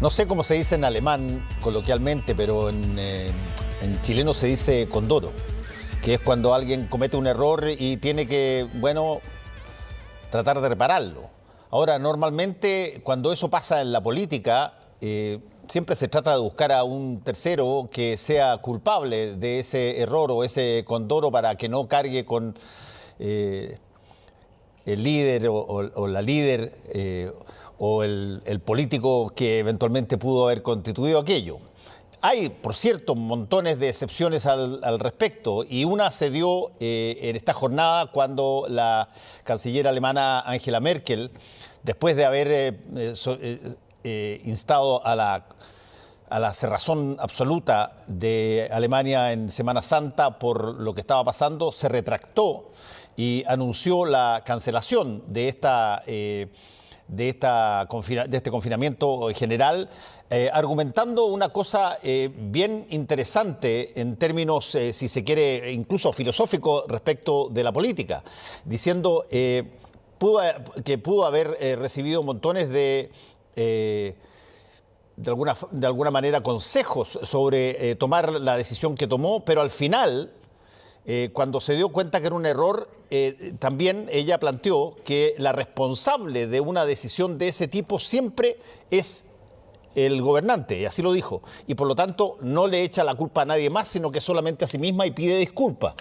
No sé cómo se dice en alemán coloquialmente, pero en chileno se dice condoro, que es cuando alguien comete un error y tiene que, bueno, tratar de repararlo. Ahora, normalmente cuando eso pasa en la política, siempre se trata de buscar a un tercero que sea culpable de ese error o ese condoro para que no cargue con el líder o la líder o el político que eventualmente pudo haber constituido aquello. Hay, por cierto, montones de excepciones al respecto, y una se dio en esta jornada cuando la canciller alemana Angela Merkel, después de haber instado a la cerrazón absoluta de Alemania en Semana Santa por lo que estaba pasando, se retractó y anunció la cancelación de este confinamiento general, argumentando una cosa bien interesante en términos, si se quiere, incluso filosóficos respecto de la política, diciendo que pudo haber recibido montones de alguna manera consejos sobre tomar la decisión que tomó, pero al final, cuando se dio cuenta que era un error, también ella planteó que la responsable de una decisión de ese tipo siempre es el gobernante, y así lo dijo, y por lo tanto no le echa la culpa a nadie más, sino que solamente a sí misma, y pide disculpas.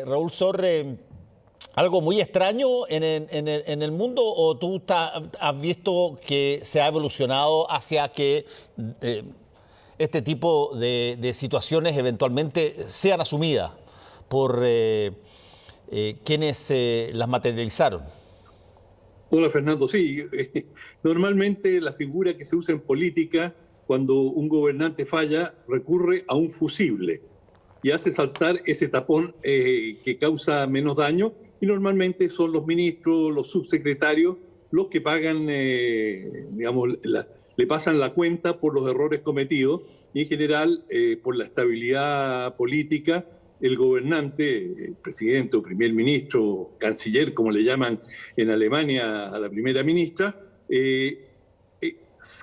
Raúl Sor, algo muy extraño en el mundo, o tú has visto que se ha evolucionado hacia que este tipo de situaciones eventualmente sean asumidas por quienes las materializaron? Hola Fernando, sí, normalmente la figura que se usa en política cuando un gobernante falla recurre a un fusible y hace saltar ese tapón que causa menos daño, y normalmente son los ministros, los subsecretarios los que pagan, le pasan la cuenta por los errores cometidos, y en general por la estabilidad política el gobernante, el presidente o primer ministro, canciller, como le llaman en Alemania a la primera ministra,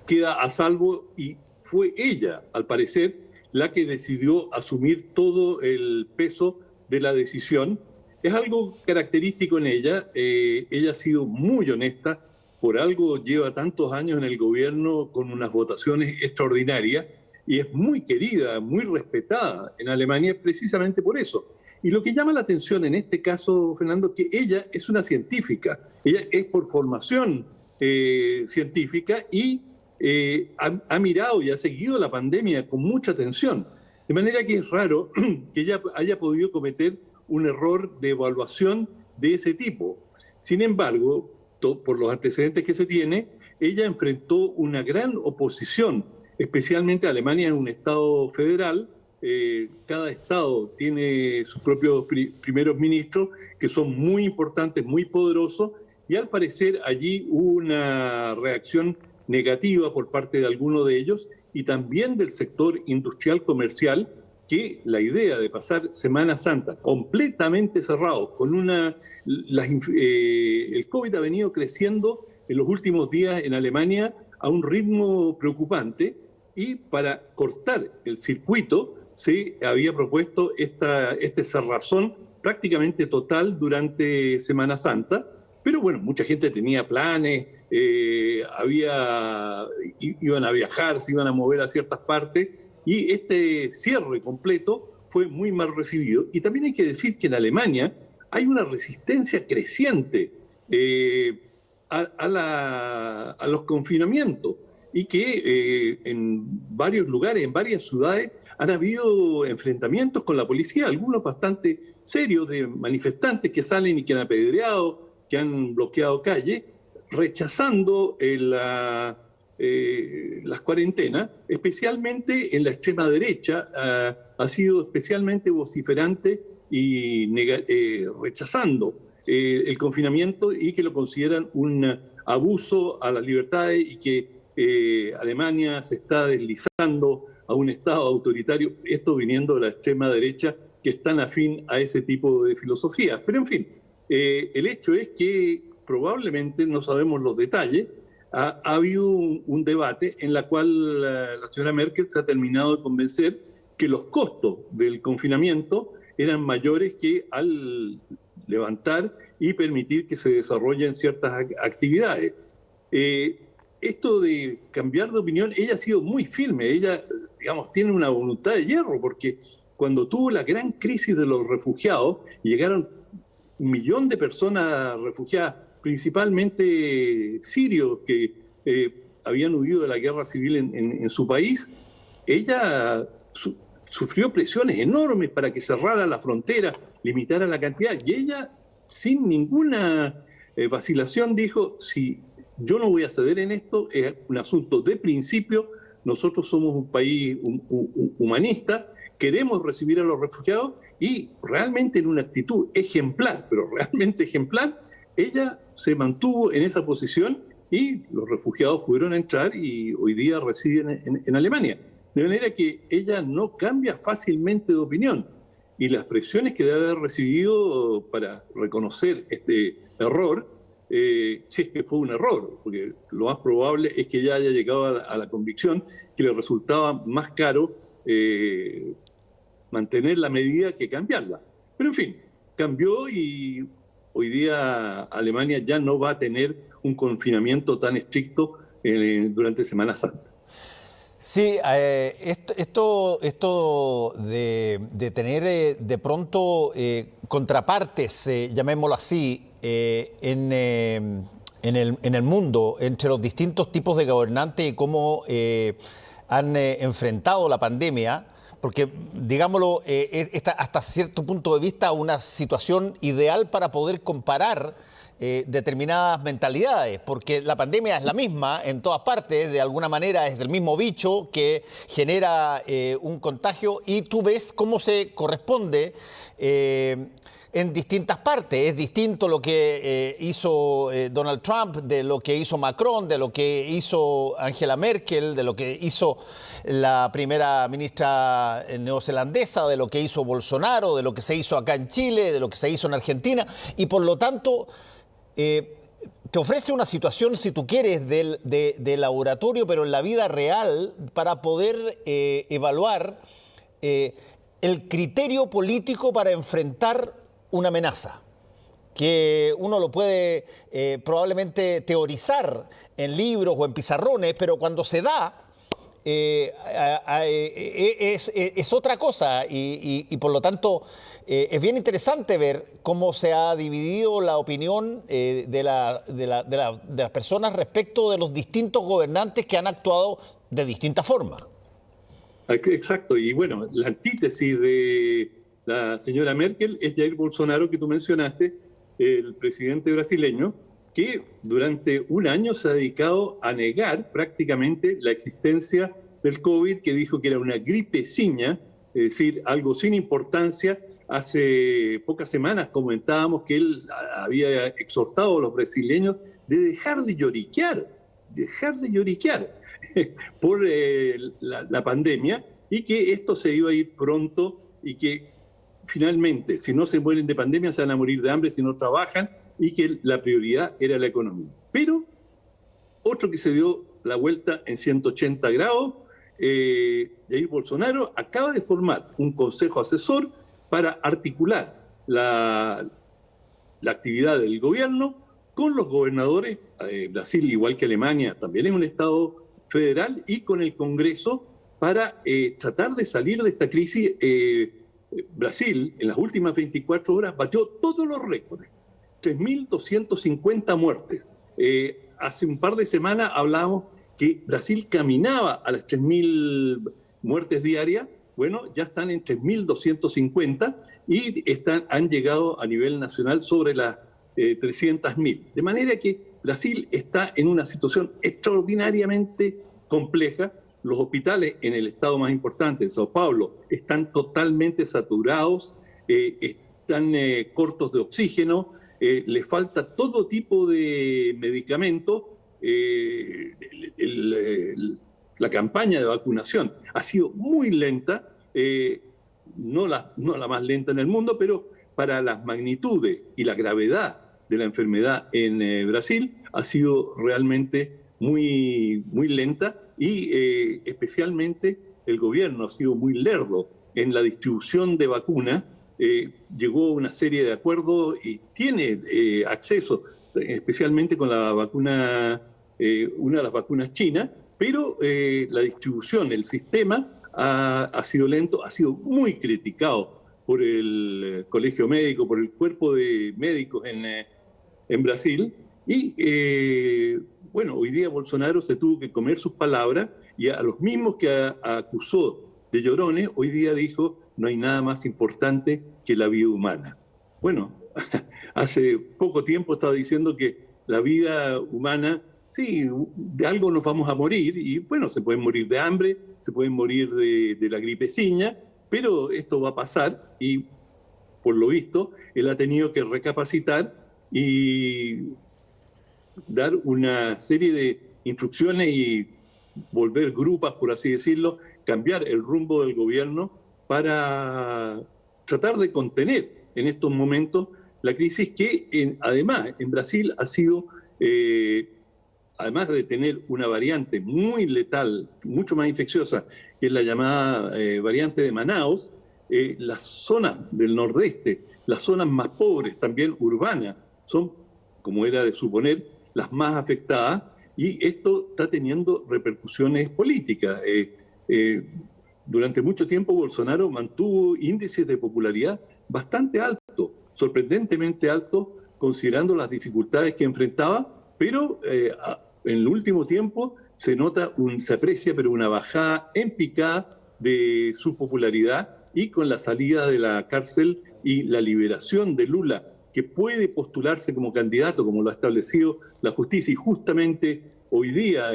queda a salvo, y fue ella, al parecer, la que decidió asumir todo el peso de la decisión. Es algo característico en ella. Ella ha sido muy honesta, por algo lleva tantos años en el gobierno con unas votaciones extraordinarias, y es muy querida, muy respetada en Alemania precisamente por eso. Y lo que llama la atención en este caso, Fernando, que ella es una científica. Ella es por formación científica, y ha mirado y ha seguido la pandemia con mucha atención. De manera que es raro que ella haya podido cometer un error de evaluación de ese tipo. Sin embargo, por los antecedentes que se tiene, ella enfrentó una gran oposición, especialmente Alemania es un estado federal. Cada estado tiene sus propios primeros ministros, que son muy importantes, muy poderosos, y al parecer allí hubo una reacción negativa por parte de algunos de ellos, y también del sector industrial comercial, que la idea de pasar Semana Santa completamente cerrado, el COVID ha venido creciendo en los últimos días en Alemania a un ritmo preocupante, y para cortar el circuito se había propuesto este cerrazón prácticamente total durante Semana Santa. Pero bueno, mucha gente tenía planes, iban a viajar, se iban a mover a ciertas partes, y este cierre completo fue muy mal recibido. Y también hay que decir que en Alemania hay una resistencia creciente a los confinamientos, y que en varios lugares, en varias ciudades, han habido enfrentamientos con la policía, algunos bastante serios, de manifestantes que salen y que han apedreado, que han bloqueado calles, rechazando las cuarentenas. Especialmente en la extrema derecha ha sido especialmente vociferante y rechazando el confinamiento, y que lo consideran un abuso a las libertades, y que Alemania se está deslizando a un estado autoritario, esto viniendo de la extrema derecha, que es tan afín a ese tipo de filosofía. Pero en fin, el hecho es que probablemente, no sabemos los detalles, ha habido un debate en la cual la señora Merkel se ha terminado de convencer que los costos del confinamiento eran mayores que al levantar y permitir que se desarrollen ciertas actividades. Esto de cambiar de opinión, ella ha sido muy firme, ella, digamos, tiene una voluntad de hierro, porque cuando tuvo la gran crisis de los refugiados, llegaron 1 millón de personas refugiadas, principalmente sirios que habían huido de la guerra civil en su país, ella sufrió presiones enormes para que cerrara la frontera, limitara la cantidad, y ella, sin ninguna vacilación, dijo: si yo no voy a ceder en esto, es un asunto de principio, nosotros somos un país humanista, queremos recibir a los refugiados, y realmente en una actitud ejemplar, pero realmente ejemplar, ella se mantuvo en esa posición y los refugiados pudieron entrar y hoy día residen en Alemania. De manera que ella no cambia fácilmente de opinión, y las presiones que debe haber recibido para reconocer este error, si es que fue un error, porque lo más probable es que ella haya llegado a la convicción que le resultaba más caro mantener la medida que cambiarla. Pero en fin, cambió y hoy día Alemania ya no va a tener un confinamiento tan estricto durante Semana Santa. Sí, esto de tener de pronto contrapartes, llamémoslo así, en el mundo entre los distintos tipos de gobernantes y cómo han enfrentado la pandemia, porque, digámoslo, hasta cierto punto de vista una situación ideal para poder comparar determinadas mentalidades, porque la pandemia es la misma en todas partes, de alguna manera es el mismo bicho que genera un contagio, y tú ves cómo se corresponde en distintas partes. Es distinto lo que hizo Donald Trump, de lo que hizo Macron, de lo que hizo Angela Merkel, de lo que hizo la primera ministra neozelandesa, de lo que hizo Bolsonaro, de lo que se hizo acá en Chile, de lo que se hizo en Argentina, y por lo tanto te ofrece una situación, si tú quieres, de laboratorio, pero en la vida real, para poder evaluar el criterio político para enfrentar una amenaza, que uno lo puede probablemente teorizar en libros o en pizarrones, pero cuando se da es otra cosa, y por lo tanto es bien interesante ver cómo se ha dividido la opinión de las personas respecto de los distintos gobernantes que han actuado de distinta forma. Exacto, y bueno, la antítesis de la señora Merkel es Jair Bolsonaro, que tú mencionaste, el presidente brasileño, que durante un año se ha dedicado a negar prácticamente la existencia del COVID, que dijo que era una gripeciña, es decir, algo sin importancia. Hace pocas semanas comentábamos que él había exhortado a los brasileños de dejar de lloriquear por la pandemia, y que esto se iba a ir pronto, y que finalmente, si no se mueren de pandemia, se van a morir de hambre si no trabajan, y que la prioridad era la economía. Pero otro que se dio la vuelta en 180 grados, Jair Bolsonaro acaba de formar un consejo asesor para articular la actividad del gobierno con los gobernadores. Brasil, igual que Alemania, también es un estado federal, y con el Congreso, para tratar de salir de esta crisis. Brasil, en las últimas 24 horas, batió todos los récords, 3.250 muertes. Hace un par de semanas hablábamos que Brasil caminaba a las 3.000 muertes diarias. Bueno, ya están en 3.250 y han llegado a nivel nacional sobre las 300.000. De manera que Brasil está en una situación extraordinariamente compleja. Los hospitales en el estado más importante, en Sao Paulo, están totalmente saturados, están cortos de oxígeno, les falta todo tipo de medicamentos. La campaña de vacunación ha sido muy lenta, no la más lenta en el mundo, pero para las magnitudes y la gravedad de la enfermedad en Brasil ha sido realmente muy lenta y especialmente el gobierno ha sido muy lerdo en la distribución de vacunas. Llegó a una serie de acuerdos y tiene acceso, especialmente con la vacuna, una de las vacunas chinas, pero la distribución, el sistema ha sido lento, ha sido muy criticado por el colegio médico, por el cuerpo de médicos en Brasil. Y bueno, hoy día Bolsonaro se tuvo que comer sus palabras y a los mismos que acusó de llorones, hoy día dijo: no hay nada más importante que la vida humana. Bueno, hace poco tiempo estaba diciendo que la vida humana, sí, de algo nos vamos a morir, y bueno, se pueden morir de hambre, se pueden morir de la gripeciña, pero esto va a pasar y por lo visto él ha tenido que recapacitar y dar una serie de instrucciones y volver grupas, por así decirlo, cambiar el rumbo del gobierno para tratar de contener en estos momentos la crisis que además en Brasil ha sido, además de tener una variante muy letal, mucho más infecciosa, que es la llamada variante de Manaus, las zonas del nordeste, las zonas más pobres, también urbanas, son, como era de suponer, las más afectadas, y esto está teniendo repercusiones políticas. Durante mucho tiempo Bolsonaro mantuvo índices de popularidad bastante altos, sorprendentemente altos, considerando las dificultades que enfrentaba, pero en el último tiempo se nota, se aprecia, pero una bajada en picada de su popularidad, y con la salida de la cárcel y la liberación de Lula, que puede postularse como candidato, como lo ha establecido la justicia, y justamente hoy día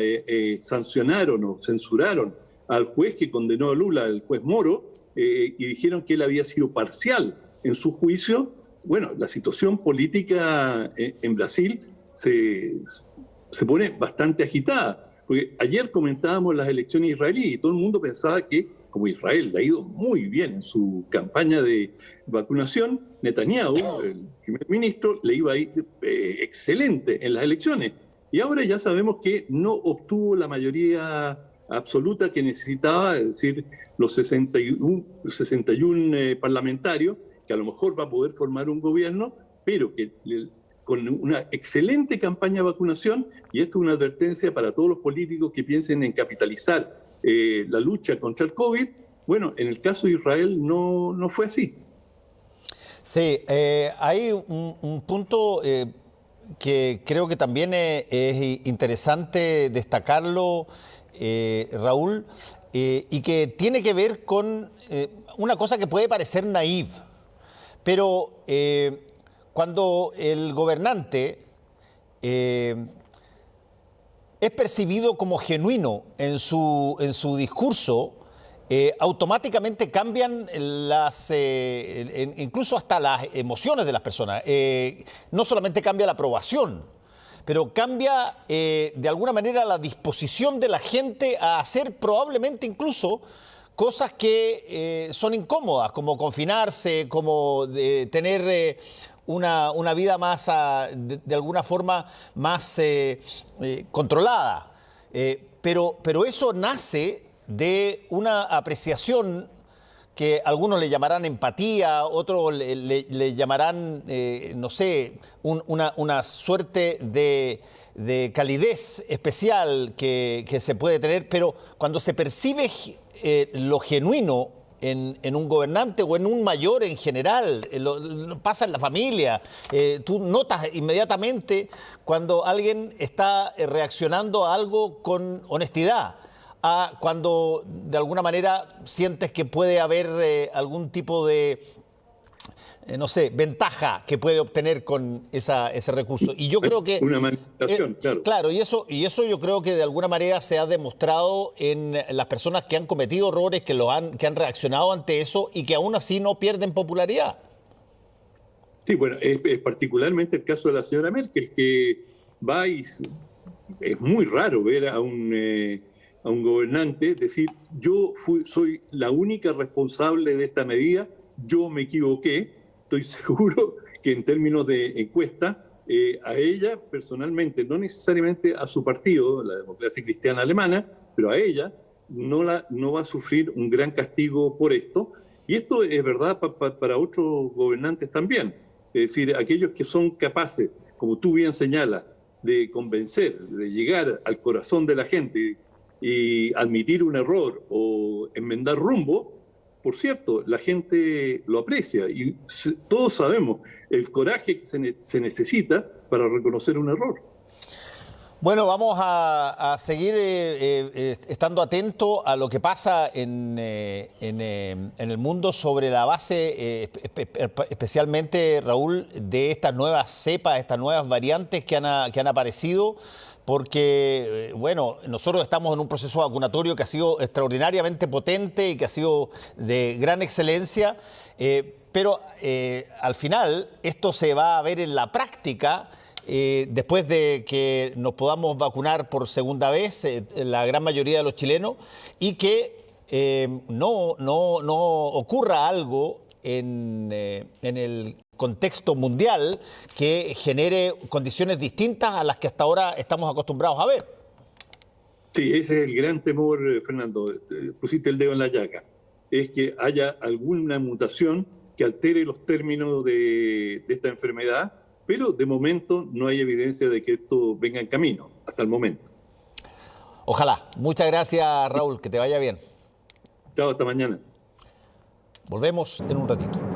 sancionaron o censuraron al juez que condenó a Lula, el juez Moro, y dijeron que él había sido parcial en su juicio. Bueno, la situación política en Brasil se pone bastante agitada, porque ayer comentábamos las elecciones israelíes y todo el mundo pensaba que, como Israel le ha ido muy bien en su campaña de vacunación, Netanyahu, el primer ministro, le iba a ir excelente en las elecciones. Y ahora ya sabemos que no obtuvo la mayoría absoluta que necesitaba, es decir, los 61 parlamentarios, que a lo mejor va a poder formar un gobierno, pero que con una excelente campaña de vacunación, y esto es una advertencia para todos los políticos que piensen en capitalizar la lucha contra el COVID. Bueno, en el caso de Israel no fue así. Sí, hay un punto que creo que también es interesante destacarlo, Raúl, y que tiene que ver con una cosa que puede parecer naïf, pero cuando el gobernante es percibido como genuino en su discurso, automáticamente cambian incluso hasta las emociones de las personas. No solamente cambia la aprobación, pero cambia de alguna manera la disposición de la gente a hacer probablemente incluso cosas que son incómodas, como confinarse, como tener una vida más, de alguna forma, más controlada. Pero eso nace de una apreciación que algunos le llamarán empatía, otros le llamarán, no sé, una suerte de calidez especial que se puede tener, pero cuando se percibe lo genuino en un gobernante o en un mayor en general, pasa en la familia, tú notas inmediatamente cuando alguien está reaccionando a algo con honestidad, cuando de alguna manera sientes que puede haber algún tipo de, no sé, ventaja que puede obtener con ese recurso. Y yo creo que... Una manifestación, claro. Claro, y eso yo creo que de alguna manera se ha demostrado en las personas que han cometido errores, que han reaccionado ante eso y que aún así no pierden popularidad. Sí, bueno, es particularmente el caso de la señora Merkel, que va y es muy raro ver a un gobernante decir: yo soy la única responsable de esta medida, yo me equivoqué. Estoy seguro que en términos de encuesta a ella personalmente, no necesariamente a su partido, la Democracia Cristiana Alemana, pero a ella no va a sufrir un gran castigo por esto. Y esto es verdad para otros gobernantes también. Es decir, aquellos que son capaces, como tú bien señalas, de convencer, de llegar al corazón de la gente y admitir un error o enmendar rumbo, por cierto, la gente lo aprecia y todos sabemos el coraje que se necesita para reconocer un error. Bueno, vamos a seguir estando atentos a lo que pasa en el mundo sobre la base, especialmente, Raúl, de estas nuevas cepas, estas nuevas variantes que han aparecido, porque, bueno, nosotros estamos en un proceso vacunatorio que ha sido extraordinariamente potente y que ha sido de gran excelencia, pero al final esto se va a ver en la práctica. Después de que nos podamos vacunar por segunda vez, la gran mayoría de los chilenos, y que no ocurra algo en el contexto mundial que genere condiciones distintas a las que hasta ahora estamos acostumbrados a ver. Sí, ese es el gran temor, Fernando. Pusiste el dedo en la llaga. Es que haya alguna mutación que altere los términos de esta enfermedad, pero de momento no hay evidencia de que esto venga en camino, hasta el momento. Ojalá. Muchas gracias, Raúl. Que te vaya bien. Chao, hasta mañana. Volvemos en un ratito.